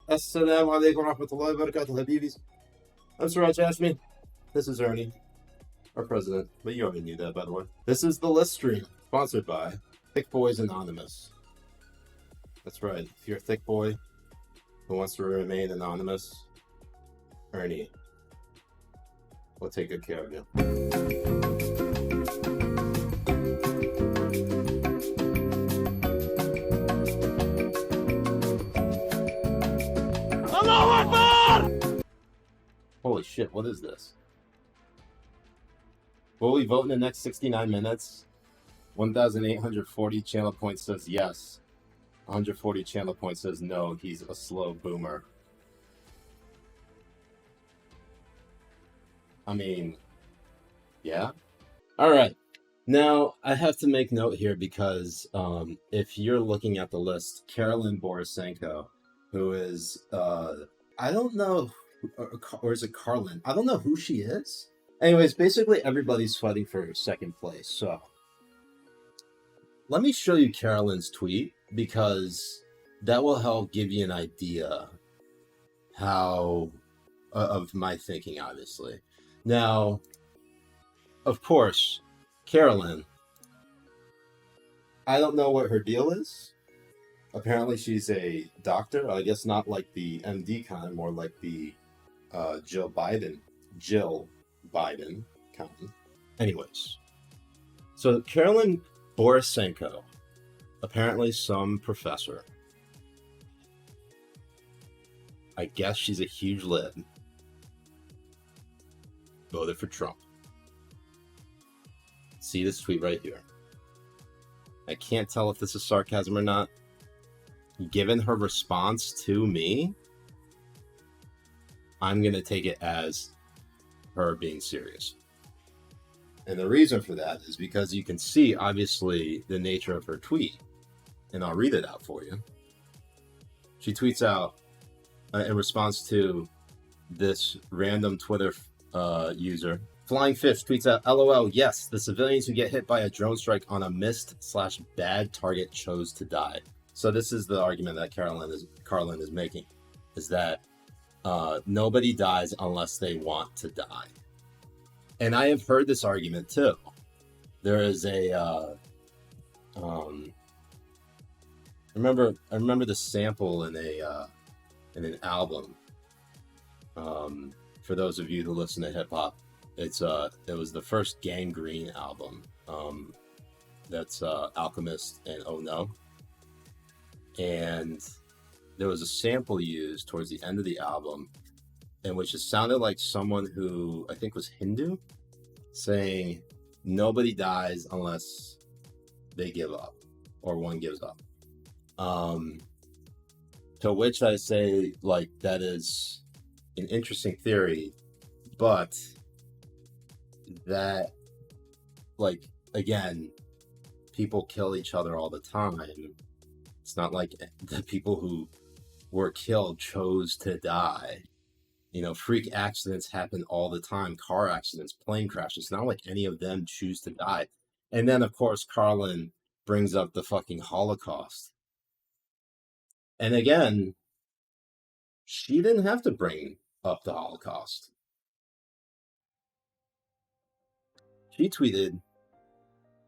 Assalamu alaikum warahmatullahi wabarakatuh, Habibis. I'm Suraj Hashmi. This is Ernie, our president. But you already knew that, by the way. This is the list stream, sponsored by Thick Boys Anonymous. That's right. If you're a thick boy who wants to remain anonymous, Ernie will take good care of you. Allahu Akbar! Holy shit, what is this? Will we vote in the next 69 minutes? 1,840 channel points says yes. 140 channel points says no, he's a slow boomer. I mean, yeah. All right. Now, I have to make note here because if you're looking at the list, Carolyn Borisenko, who is, I don't know, or is it Carlin? I don't know who she is. Anyways, basically everybody's fighting for second place. So let me show you Carolyn's tweet because that will help give you an idea how of my thinking, obviously. Now, of course, Carolyn, I don't know what her deal is. Apparently she's a doctor. I guess not like the MD kind, more like the Jill Biden kind. Anyways, so Carolyn Borisenko, apparently some professor. I guess she's a huge lib. Voted for Trump. See this tweet right here. I can't tell if this is sarcasm or not. Given her response to me, I'm going to take it as her being serious. And the reason for that is because you can see, obviously, the nature of her tweet. And I'll read it out for you. She tweets out, in response to this random Twitter user, Flying Fish tweets out, LOL, yes, the civilians who get hit by a drone strike on a missed/bad target chose to die. So this is the argument that Carlin is making, is that nobody dies unless they want to die. And I have heard this argument too. There is a I remember the sample in an album. For those of you who listen to hip hop, it was the first Gang Green album. That's Alchemist and Oh No. And there was a sample used towards the end of the album in which it sounded like someone who I think was Hindu saying nobody dies unless they give up or one gives up. To which I say, like, that is an interesting theory, but that, like, again, people kill each other all the time. It's not like the people who were killed chose to die. You know, freak accidents happen all the time. Car accidents, plane crashes. It's not like any of them choose to die. And then, of course, Carlin brings up the fucking Holocaust. And again, she didn't have to bring up the Holocaust. She tweeted,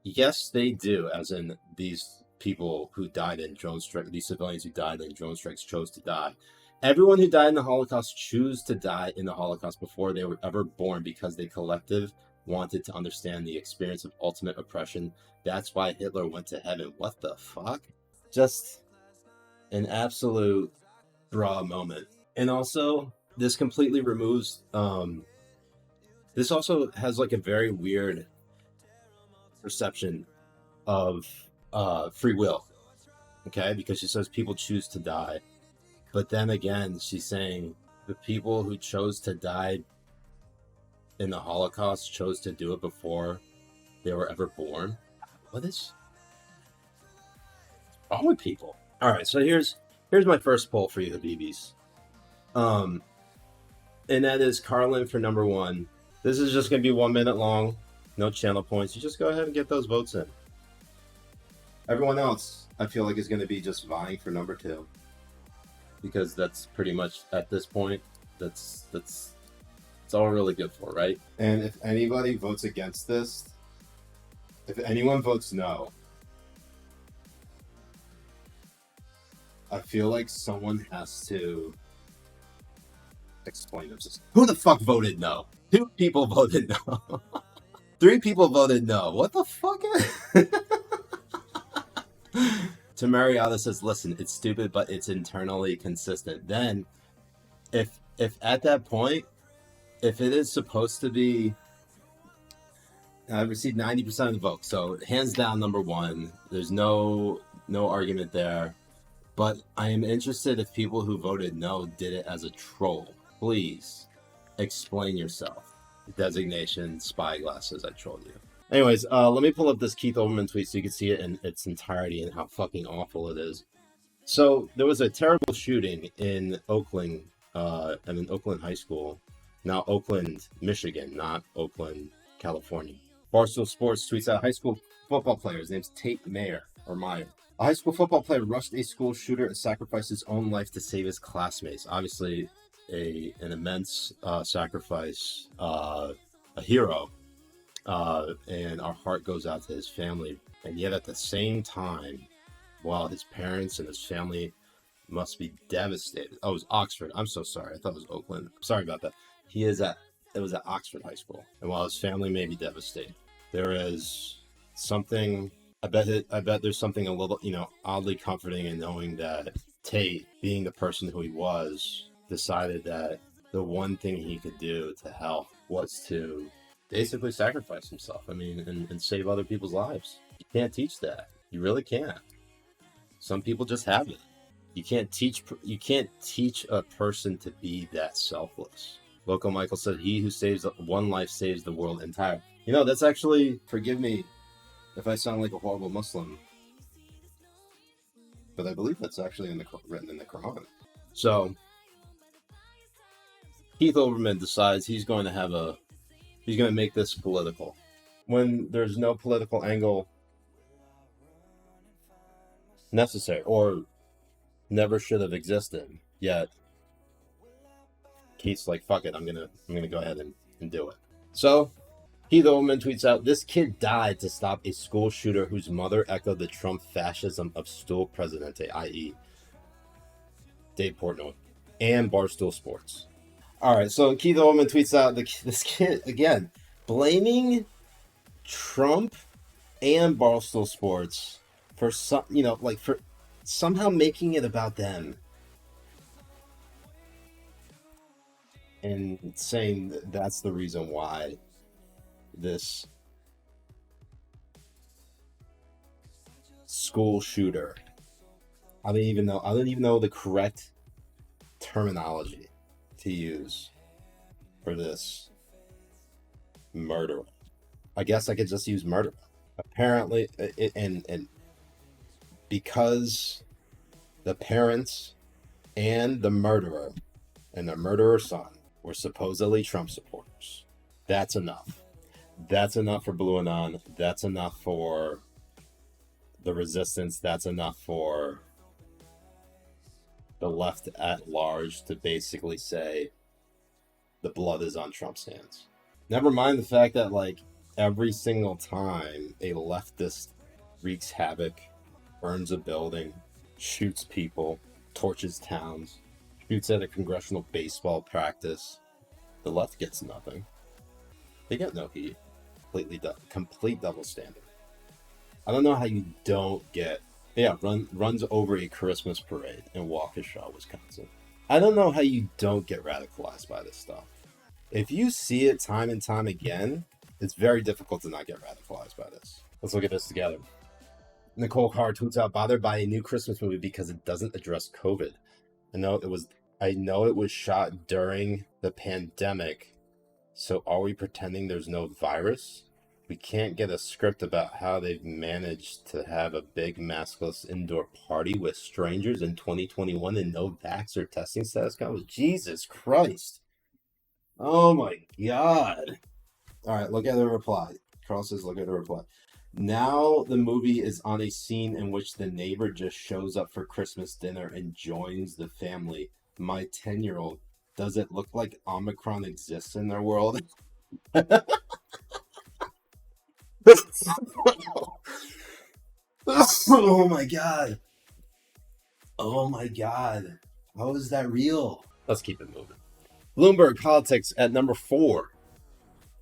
yes, they do, as in these people who died in drone strikes, these civilians who died in drone strikes chose to die. Everyone who died in the Holocaust chose to die in the Holocaust before they were ever born because they collective wanted to understand the experience of ultimate oppression. That's why Hitler went to heaven. What the fuck? Just an absolute bra moment. And also, this completely removes, this also has like a very weird perception of free will, okay? Because she says people choose to die. But then again, she's saying the people who chose to die in the Holocaust chose to do it before they were ever born. What is wrong with people? All right, so here's my first poll for you, the BBs. And that is Carlin for number 1. This is just going to be 1 minute long. No channel points. You just go ahead and get those votes in. Everyone else, I feel like, is going to be just vying for number 2. because that's pretty much at this point, that's all we're really good for, right? And if anybody votes against this, if anyone votes no, I feel like someone has to explain this. Who the fuck voted no? 2 people voted no. 3 people voted no. What the fuck? To Mariota says, listen, it's stupid, but it's internally consistent. Then, if at that point, if it is supposed to be, I've received 90% of the vote, so hands down number 1. There's no argument there. But I am interested if people who voted no did it as a troll. Please explain yourself. Designation, spyglasses, I trolled you. Anyways, let me pull up this Keith Olbermann tweet so you can see it in its entirety and how fucking awful it is. So there was a terrible shooting in Oakland, at an Oakland high school. Now Oakland, Michigan, not Oakland, California. Barstool Sports tweets out high school football player. His name's Tate Meyer. A high school football player rushed a school shooter and sacrificed his own life to save his classmates. Obviously, an immense sacrifice, a hero, and our heart goes out to his family. And yet at the same time, while his parents and his family must be devastated. Oh, it was Oxford. I'm so sorry. I thought it was Oakland. Sorry about that. It was at Oxford High School. And while his family may be devastated, there is something, I bet there's something a little, oddly comforting in knowing that Tate, being the person who he was, decided that the one thing he could do to help was to basically sacrifice himself. I mean, and save other people's lives. You can't teach that. You really can't. Some people just have it. You can't teach a person to be that selfless. Local Michael said, he who saves one life saves the world entire. That's actually, forgive me if I sound like a horrible Muslim, but I believe that's actually written in the Quran. So Keith Olbermann decides he's going to make this political when there's no political angle necessary or never should have existed. Yet Keith's like, fuck it, I'm gonna go ahead and do it. So Keith Olbermann tweets out, this kid died to stop a school shooter whose mother echoed the Trump fascism of Stool Presidente, i.e. Dave Portnoy, and Barstool Sports. All right, so Keith Olbermann tweets out, this kid, again, blaming Trump and Barstool Sports for for somehow making it about them. And saying that's the reason why this school shooter, I don't even know the correct terminology to use for this murderer. I guess I could just use murderer. Apparently, and because the parents and the murderer and the murderer's son were supposedly Trump supporters, that's enough. That's enough for Blue Anon. That's enough for the resistance. That's enough for the left at large to basically say the blood is on Trump's hands. Never mind the fact that, every single time a leftist wreaks havoc, burns a building, shoots people, torches towns, shoots at a congressional baseball practice, the left gets nothing. They get no heat. Complete double standard. I don't know how you don't get, runs over a Christmas parade in Waukesha, Wisconsin. I don't know how you don't get radicalized by this stuff. If you see it time and time again, it's very difficult to not get radicalized by this. Let's look at this together. Nicole Carr tweets out, bothered by a new Christmas movie because it doesn't address COVID. I know it was shot during the pandemic, so are we pretending there's no virus? We can't get a script about how they've managed to have a big maskless indoor party with strangers in 2021 and no vax or testing status. God, Jesus Christ. Oh my God. All right, look at the reply. Carl says, look at the reply. Now the movie is on a scene in which the neighbor just shows up for Christmas dinner and joins the family. My 10-year-old, does it look like Omicron exists in their world? Oh my god. Oh my god. How is that real? Let's keep it moving. Bloomberg Politics at number 4.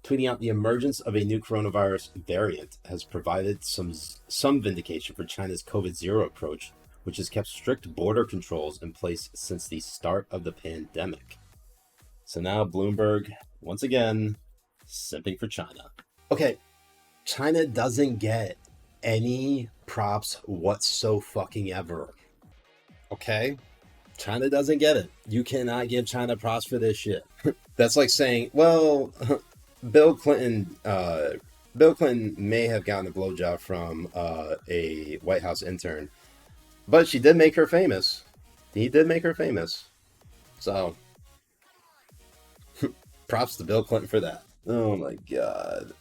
Tweeting out the emergence of a new coronavirus variant has provided some vindication for China's COVID-0 approach, which has kept strict border controls in place since the start of the pandemic. So now Bloomberg, once again, simping for China. Okay, China doesn't get any props whatsoever. Okay? China doesn't get it. You cannot give China props for this shit. That's like saying, well, Bill Clinton may have gotten a blowjob from a White House intern, but she did make her famous. He did make her famous. So, props to Bill Clinton for that. Oh my god.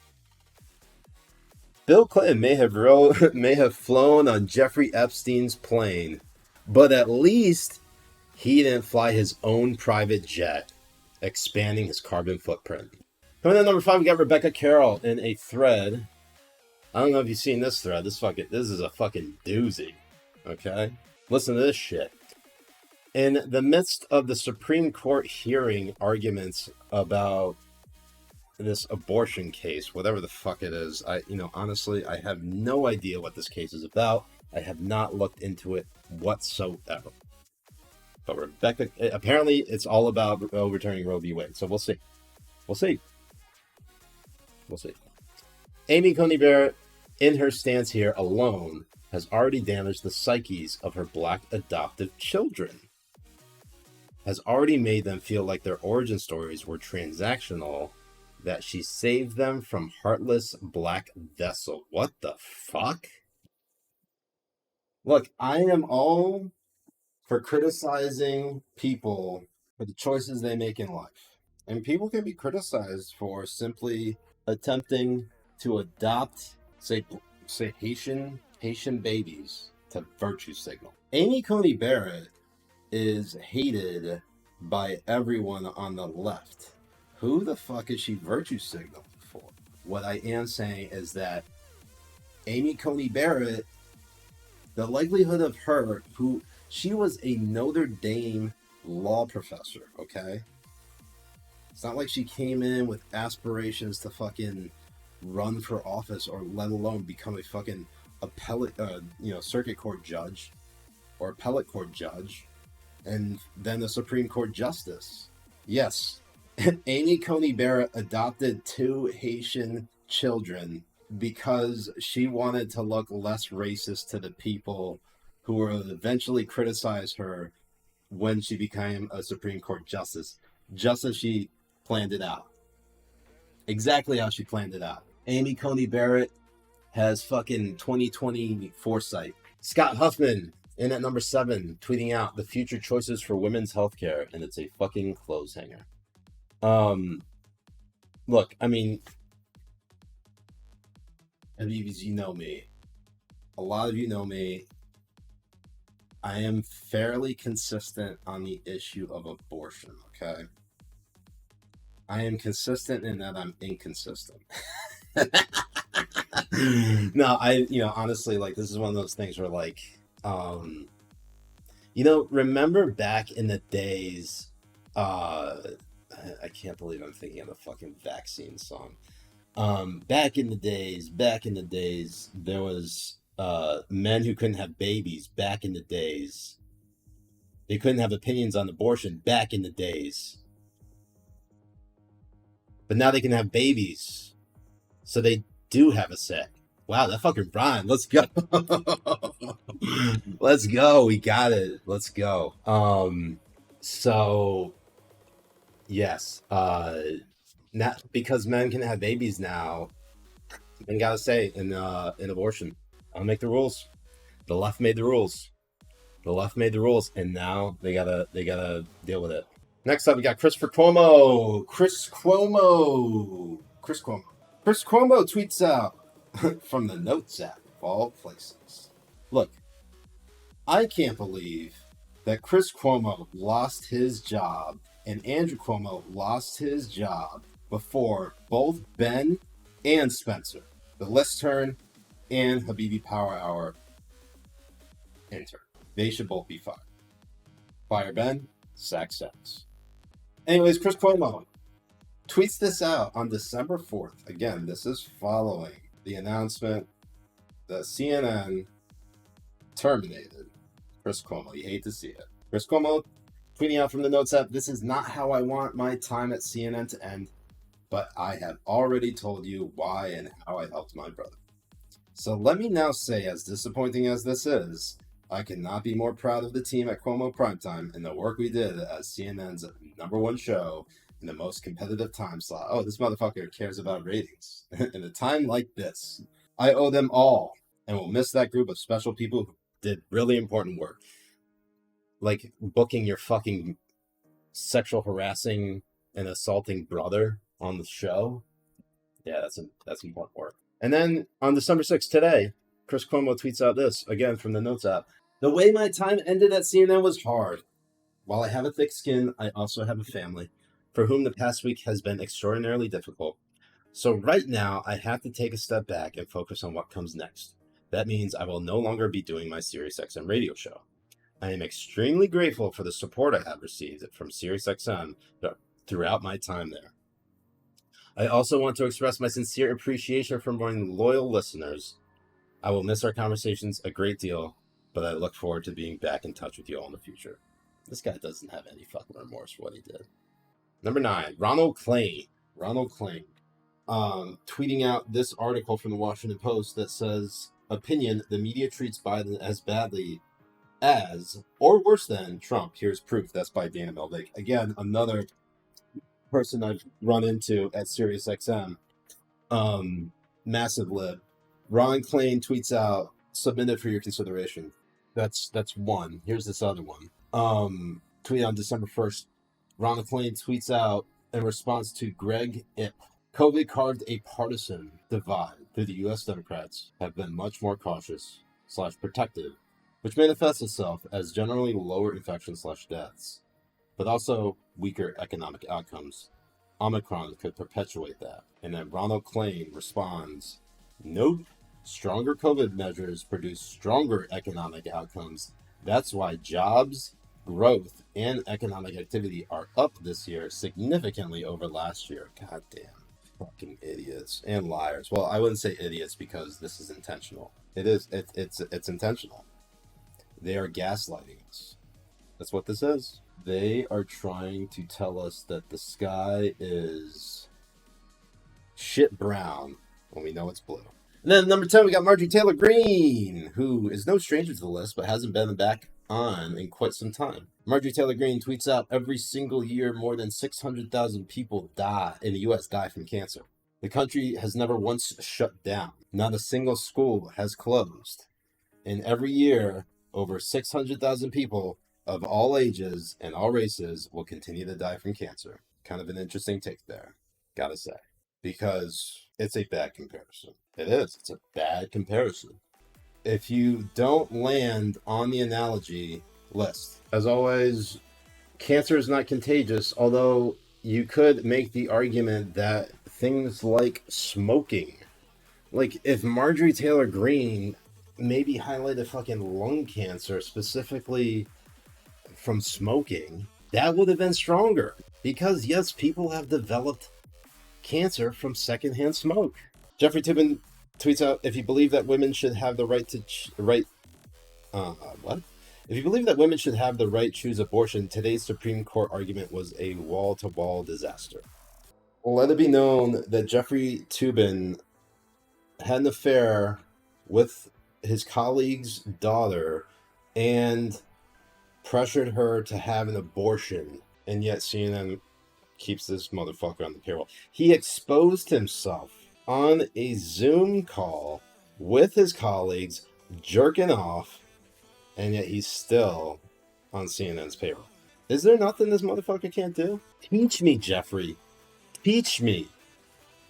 Bill Clinton may have flown on Jeffrey Epstein's plane, but at least he didn't fly his own private jet, expanding his carbon footprint. Coming in at number 5, we got Rebecca Carroll in a thread. I don't know if you've seen this thread. This is a fucking doozy. Okay? Listen to this shit. In the midst of the Supreme Court hearing arguments about this abortion case, whatever the fuck it is, honestly, I have no idea what this case is about. I have not looked into it whatsoever. But Rebecca, apparently it's all about overturning Roe v. Wade. So we'll see. We'll see. Amy Coney Barrett, in her stance here alone, has already damaged the psyches of her black adoptive children. Has already made them feel like their origin stories were transactional, that she saved them from heartless black vessel. What the fuck? Look, I am all for criticizing people for the choices they make in life. And people can be criticized for simply attempting to adopt, say Haitian babies to virtue signal. Amy Coney Barrett is hated by everyone on the left. Who the fuck is she virtue signaling for? What I am saying is that Amy Coney Barrett, the likelihood of her, she was a Notre Dame law professor, okay? It's not like she came in with aspirations to fucking run for office or let alone become a fucking circuit court judge or appellate court judge and then a Supreme Court justice. Yes, Amy Coney Barrett adopted 2 Haitian children because she wanted to look less racist to the people who would eventually criticize her when she became a Supreme Court justice, just as she planned it out. Exactly how she planned it out. Amy Coney Barrett has fucking 2020 foresight. Scott Huffman in at number 7, tweeting out the future choices for women's healthcare, and it's a fucking clothes hanger. Look, I mean, you know me. A lot of you know me. I am fairly consistent on the issue of abortion, okay? I am consistent in that I'm inconsistent. No, honestly, like, this is one of those things where, like, remember back in the days, I can't believe I'm thinking of the fucking vaccine song. Back in the days, there was men who couldn't have babies back in the days. They couldn't have opinions on abortion back in the days. But now they can have babies. So they do have a say. Wow, that fucking rhymed. Let's go. Let's go. We got it. Let's go. So yes, not because men can have babies now, men gotta say in abortion. I'll make the rules. The left made the rules. And now they gotta deal with it. Next up, we got Christopher Cuomo. Chris Cuomo tweets out, from the Notes app of all places. Look, I can't believe that Chris Cuomo lost his job and Andrew Cuomo lost his job before both Ben and Spencer, the List Turn and Habibi Power Hour intern. They should both be fired. Fire Ben, sack Sex. Anyways, Chris Cuomo tweets this out on December 4th. Again, this is following the announcement that CNN terminated Chris Cuomo. You hate to see it. Chris Cuomo tweeting out from the Notes app, "This is not how I want my time at CNN to end, but I have already told you why and how I helped my brother. So let me now say, as disappointing as this is, I cannot be more proud of the team at Cuomo Primetime and the work we did as CNN's #1 show in the most competitive time slot." Oh, this motherfucker cares about ratings. In a time like this, I owe them all and will miss that group of special people who did really important work. Like booking your fucking sexual harassing and assaulting brother on the show. Yeah, that's important work. And then on December 6th, today, Chris Cuomo tweets out this, again from the Notes app. "The way my time ended at CNN was hard. While I have a thick skin, I also have a family for whom the past week has been extraordinarily difficult. So right now, I have to take a step back and focus on what comes next. That means I will no longer be doing my SiriusXM radio show. I am extremely grateful for the support I have received from SiriusXM throughout my time there. I also want to express my sincere appreciation for my loyal listeners. I will miss our conversations a great deal, but I look forward to being back in touch with you all in the future." This guy doesn't have any fucking remorse for what he did. Number 9, Ronald Klain. Tweeting out this article from the Washington Post that says, "Opinion, the media treats Biden as badly as, or worse than, Trump. Here's proof." That's by Dana Milbank. Again, another person I've run into at SiriusXM. Massive lib. Ron Klain tweets out, "Submitted for your consideration." That's one. Here's this other one. Tweet on December 1st. Ron Klain tweets out in response to Greg Ip. "COVID carved a partisan divide through the U.S. Democrats have been much more cautious / protective, which manifests itself as generally lower infection / deaths, but also weaker economic outcomes. Omicron could perpetuate that." And then Ronald Klain responds, "Nope, stronger COVID measures produce stronger economic outcomes. That's why jobs, growth, and economic activity are up this year significantly over last year." Goddamn. Fucking idiots and liars. Well, I wouldn't say idiots because this is intentional. It's intentional. They are gaslighting us. That's what this is. They are trying to tell us that the sky is shit brown when we know it's blue. And then number 10, we got Marjorie Taylor Greene, who is no stranger to the list, but hasn't been back on in quite some time. Marjorie Taylor Greene tweets out, "Every single year, more than 600,000 people in the U.S. die from cancer. The country has never once shut down. Not a single school has closed. And every year, over 600,000 people of all ages and all races will continue to die from cancer." Kind of an interesting take there, gotta say, because it's a bad comparison. It is. It's a bad comparison. If you don't land on the analogy list, as always, cancer is not contagious, although you could make the argument that things like smoking, like if Marjorie Taylor Greene maybe highlighted fucking lung cancer specifically from smoking, that would have been stronger. Because yes, people have developed cancer from secondhand smoke. Jeffrey Toobin tweets out, "If you believe that women should have the right to If you believe that women should have the right to choose abortion, today's Supreme Court argument was a wall-to-wall disaster." Let it be known that Jeffrey Toobin had an affair with his colleague's daughter and pressured her to have an abortion, and yet CNN keeps this motherfucker on the payroll. He exposed himself on a Zoom call with his colleagues, jerking off, and yet he's still on CNN's payroll. Is there nothing this motherfucker can't do? Teach me, Jeffrey. Teach me.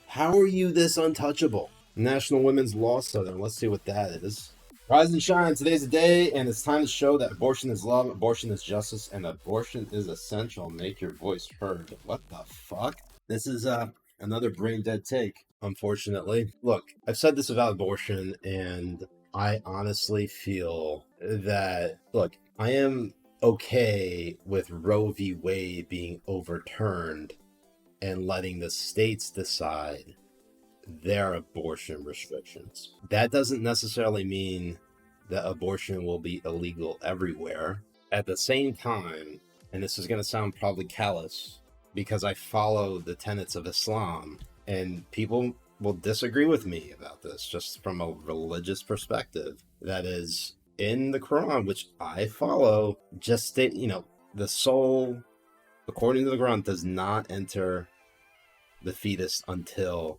How are you this untouchable? National Women's Law Southern. Let's see what that is. Rise and shine. Today's the day, and it's time to show that abortion is love, abortion is justice, and abortion is essential. Make your voice heard. What the fuck? This is another brain dead take, unfortunately. Look, I've said this about abortion, and I honestly feel that, look, I am okay with Roe v. Wade being overturned and letting the states decide their abortion restrictions. That doesn't necessarily mean that abortion will be illegal everywhere. At the same time, and this is going to sound probably callous because I follow the tenets of Islam, and people will disagree with me about this just from a religious perspective. That is, in the Quran, which I follow, just state, the soul, according to the Quran, does not enter the fetus until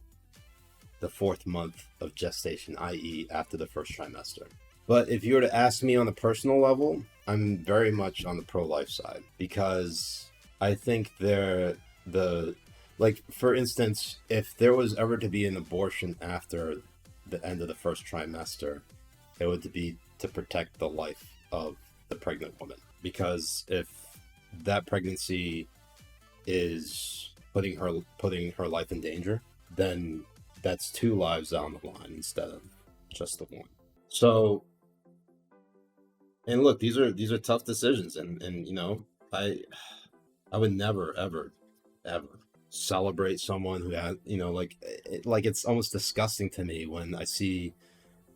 the 4th month of gestation, i.e. after the first trimester. But if you were to ask me on a personal level, I'm very much on the pro-life side, because I think for instance, if there was ever to be an abortion after the end of the first trimester, it would be to protect the life of the pregnant woman. Because if that pregnancy is putting her life in danger, then that's 2 lives down the line instead of just the one. So, and look, these are tough decisions, and I would never ever celebrate someone who has, like it's almost disgusting to me when I see,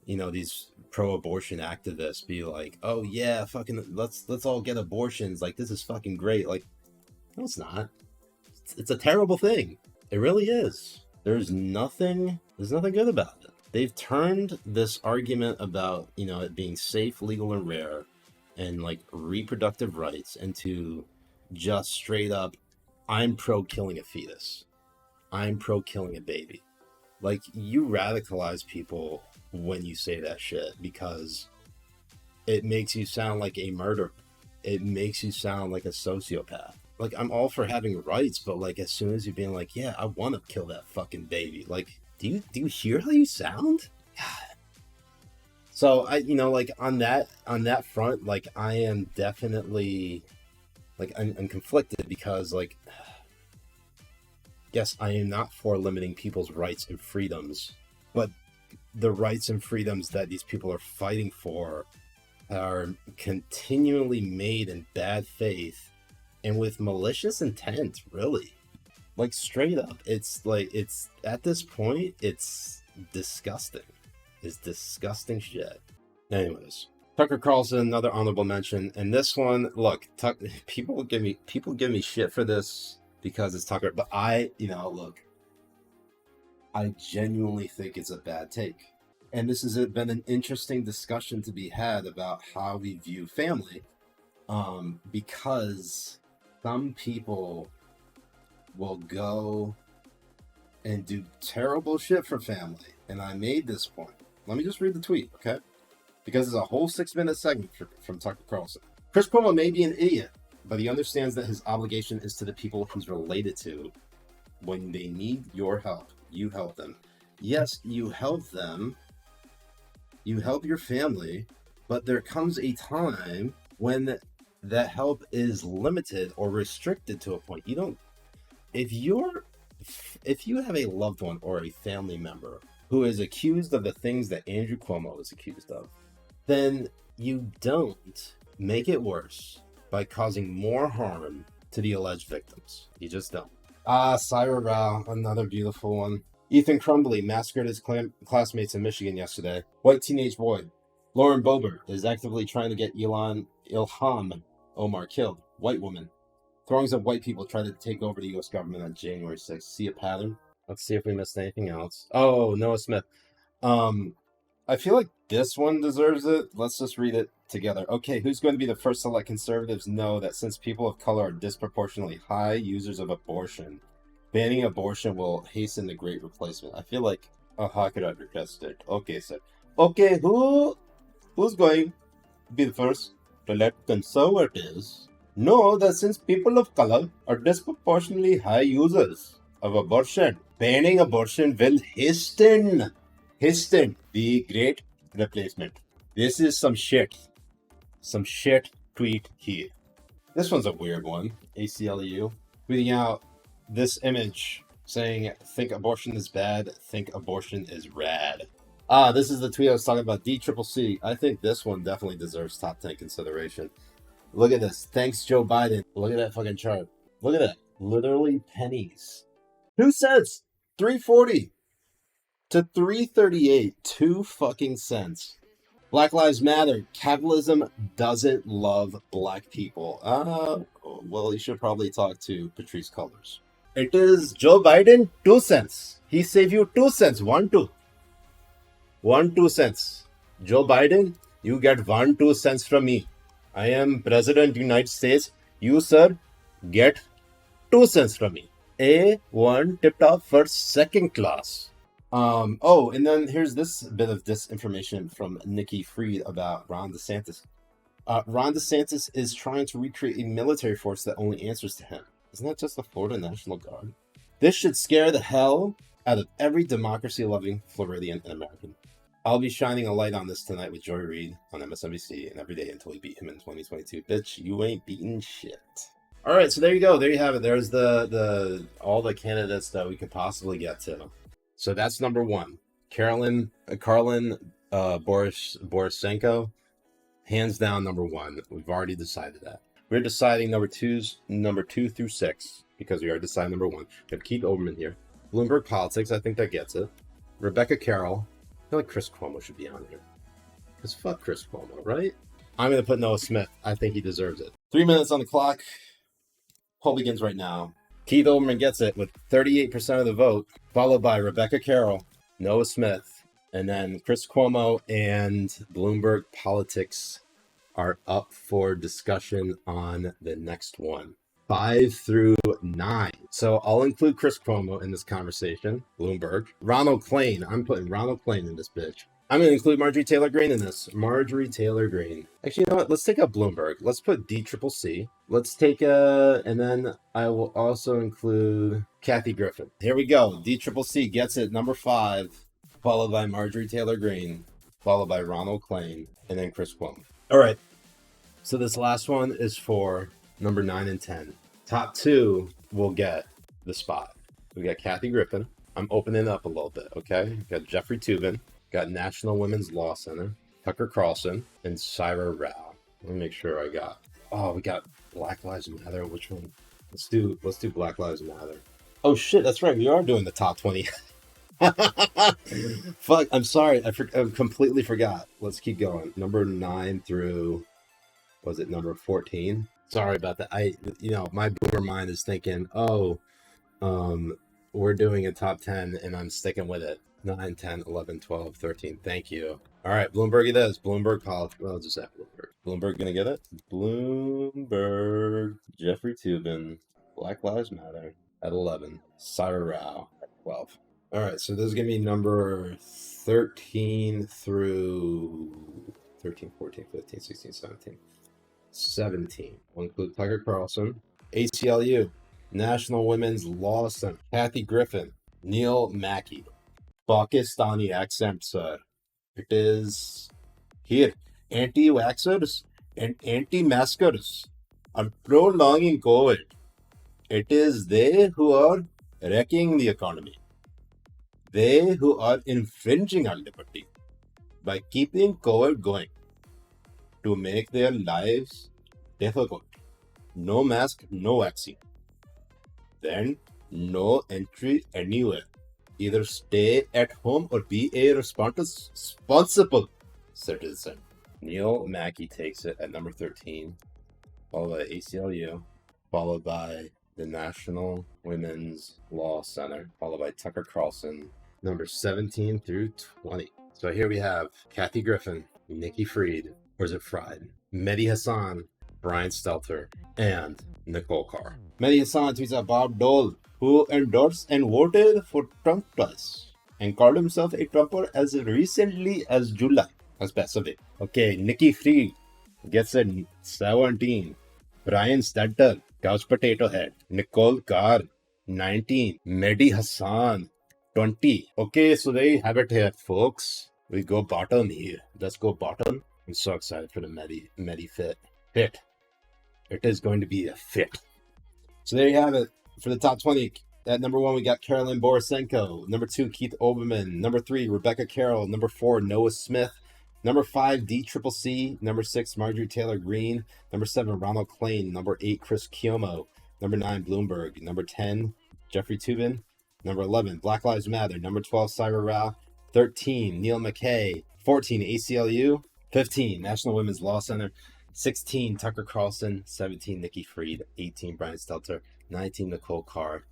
these pro-abortion activists be like, oh yeah, fucking let's all get abortions, like this is fucking great. Like, no, it's not. It's a terrible thing. It really is. There's nothing good about it. They've turned this argument about, it being safe, legal, and rare, and like reproductive rights into just straight up, I'm pro killing a fetus. I'm pro killing a baby. Like, you radicalize people when you say that shit, because it makes you sound like a murderer. It makes you sound like a sociopath. Like, I'm all for having rights, but like, as soon as you're being like, yeah, I want to kill that fucking baby, like, do you hear how you sound? God. So I, like on that front, like I am definitely, like, I'm conflicted, because like, yes, I am not for limiting people's rights and freedoms, but the rights and freedoms that these people are fighting for are continually made in bad faith and with malicious intent, really. Like, straight up, it's like, it's at this point, it's disgusting. It's disgusting shit. Anyways, Tucker Carlson, another honorable mention, and this one, look, people give me shit for this because it's Tucker, but I genuinely think it's a bad take. And this has been an interesting discussion to be had about how we view family, because some people will go and do terrible shit for family. And I made this point. Let me just read the tweet, okay? Because it's a whole 6-minute segment from Tucker Carlson. Chris Cuomo may be an idiot, but he understands that his obligation is to the people he's related to. When they need your help, you help them. Yes, you help them. You help your family, but there comes a time when that help is limited or restricted to a point. You don't, if you have a loved one or a family member who is accused of the things that Andrew Cuomo is accused of, then you don't make it worse by causing more harm to the alleged victims. You just don't. Syra Rao, another beautiful one. Ethan Crumbly massacred his classmates in Michigan yesterday. White teenage boy. Lauren Boebert is actively trying to get Ilhan Omar killed. White woman. Throngs of white people tried to take over the U.S. government on January 6th. See a pattern? Let's see if we missed anything else. Oh, Noah Smith. I feel like this one deserves it. Let's just read it together. Okay, who's going to be the first to let conservatives know that since people of color are disproportionately high users of abortion, banning abortion will hasten the great replacement? I feel like how could I request it? Okay, sir. Okay, who's going to be the first to let conservatives know that since people of color are disproportionately high users of abortion, banning abortion will hasten Histon, the great replacement. This is some shit. Some shit tweet here. This one's a weird one. ACLU tweeting out this image saying, think abortion is bad, think abortion is rad. This is the tweet I was talking about, DCCC. I think this one definitely deserves top 10 consideration. Look at this. Thanks, Joe Biden. Look at that fucking chart. Look at that. Literally pennies. 2 cents. 340 to 338. 2 fucking cents. Black Lives Matter. Capitalism doesn't love black people. Well, you should probably talk to Patrisse Cullors. It is Joe Biden, 2 cents. He saved you 2 cents. 1 2. 1 2 cents. Joe Biden, you get 1 2 cents from me. I am President of the United States. You, sir, get 2 cents from me. A1 tipped off for second class. Oh, and then here's this bit of disinformation from Nikki Fried about Ron DeSantis. Ron DeSantis is trying to recreate a military force that only answers to him. Isn't that just the Florida National Guard? This should scare the hell out of every democracy-loving Floridian and American. I'll be shining a light on this tonight with Joy Reid on MSNBC and every day until we beat him in 2022. Bitch, you ain't beating shit. All right, so there you go. There you have it. There's the all the candidates that we could possibly get to. So that's number 1. Karlin Borisenko, hands down number 1. We've already decided that. We're deciding number 2 through 6 because we are deciding number 1. We have Keith Olbermann here. Bloomberg Politics, I think that gets it. Rebecca Carroll. I feel like Chris Cuomo should be on here. Because fuck Chris Cuomo, right? I'm going to put Noah Smith. I think he deserves it. 3 minutes on the clock. Poll begins right now. Keith Olbermann gets it with 38% of the vote, followed by Rebecca Carroll, Noah Smith, and then Chris Cuomo and Bloomberg Politics are up for discussion on the next one. 5 through 9. So I'll include Chris Cuomo in this conversation. Bloomberg. Ronald Klain. I'm putting Ronald Klain in this bitch. I'm going to include Marjorie Taylor Greene in this. Marjorie Taylor Greene. Actually, you know what? Let's take out Bloomberg. Let's put DCCC. Let's take and then I will also include Kathy Griffin. Here we go. DCCC gets it. Number 5, followed by Marjorie Taylor Greene, followed by Ronald Klain, and then Chris Cuomo. All right. So this last one is for number 9 and 10. Top 2 will get the spot. We got Kathy Griffin. I'm opening up a little bit, okay? We got Jeffrey Toobin. Got National Women's Law Center, Tucker Carlson, and Saira Rao. Let me make sure I got. Oh, we got Black Lives Matter. Which one? Let's do Black Lives Matter. Oh shit, that's right. We are doing the top 20. Fuck, I'm sorry. I completely forgot. Let's keep going. Number 9 through, was it number 14? Sorry about that. My boomer mind is thinking, we're doing a top 10 and I'm sticking with it. 9, 10, 11, 12, 13. Thank you. All right, Bloomberg it is. Bloomberg College. Well, I'll just have Bloomberg. Bloomberg gonna get it? Bloomberg. Jeffrey Toobin. Black Lives Matter at 11. Saira Rao at 12. All right, so this is gonna be number 13 through 13, 14, 15, 16, 17. 17. We'll include Tucker Carlson. ACLU. National Women's Law Center. Kathy Griffin. Neil Mackey. Pakistani accent, sir. It is here. Anti-vaxxers and anti-maskers are prolonging COVID. It is they who are wrecking the economy. They who are infringing our liberty by keeping COVID going to make their lives difficult. No mask, no vaccine. Then no entry anywhere. Either stay at home or be a responsible citizen. Neil Mackey takes it at number 13, followed by ACLU, followed by the National Women's Law Center, followed by Tucker Carlson, number 17 through 20. So here we have Kathy Griffin, Nikki Fried, or is it Fried? Mehdi Hassan, Brian Stelter, and Nicole Carr. Mehdi Hassan tweets out Bob Dole, who endorsed and voted for Trump twice and called himself a Trumper as recently as July. That's best of it. Okay, Nikki Fried gets a 17. Brian Stelter, couch potato head. Nicole Carr, 19. Mehdi Hassan, 20. Okay, so there you have it here, folks. We go bottom here. Let's go bottom. I'm so excited for the Medi fit. Fit. It is going to be a fit. So there you have it for the top 20. At number 1, we got Caroline Borisenko. Number 2, Keith Olbermann. Number 3, Rebecca Carroll. Number 4, Noah Smith. Number 5, DCCC. Number 6, Marjorie Taylor Greene. Number 7, Ronald Klain. Number 8, Chris Kiomo. Number 9, Bloomberg. Number 10, Jeffrey Toobin. Number 11, Black Lives Matter. Number 12, Cyber Rao. 13, Neil McKay. 14, ACLU. 15, National Women's Law Center. 16, Tucker Carlson. 17, Nikki Fried. 18, Brian Stelter. 19, Nicole Carr.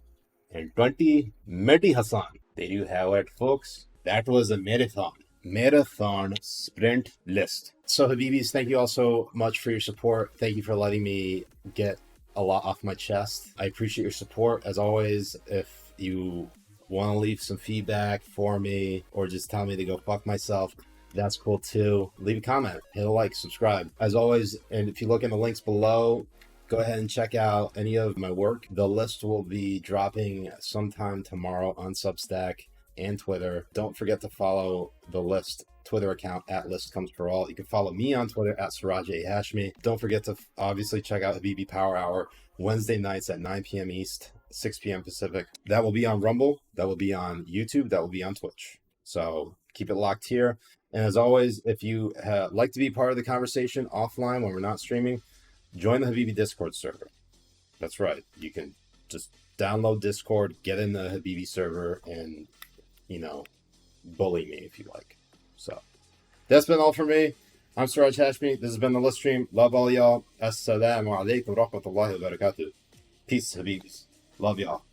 And 20, Mehdi Hassan. There you have it, folks. That was a marathon sprint list. So, Habibis, thank you all so much for your support. Thank you for letting me get a lot off my chest. I appreciate your support. As always, if you want to leave some feedback for me or just tell me to go fuck myself, that's cool too. Leave a comment, hit a like, subscribe. As always, and if you look in the links below, go ahead and check out any of my work. The list will be dropping sometime tomorrow on Substack and Twitter. Don't forget to follow the List Twitter account at ListComesForAll. You can follow me on Twitter at Siraj A. Hashmi. Don't forget to obviously check out Habibi Power Hour Wednesday nights at 9 p.m. East, 6 p.m. Pacific. That will be on Rumble. That will be on YouTube. That will be on Twitch. So keep it locked here. And as always, if you like to be part of the conversation offline when we're not streaming, join the Habibi Discord server. That's right. You can just download Discord, get in the Habibi server, and, bully me if you like. So that's been all for me. I'm Siraj Hashmi. This has been the List Stream. Love all y'all. Assalamu alaikum wa rahmatullahi wa barakatuh. Peace, Habibis. Love y'all.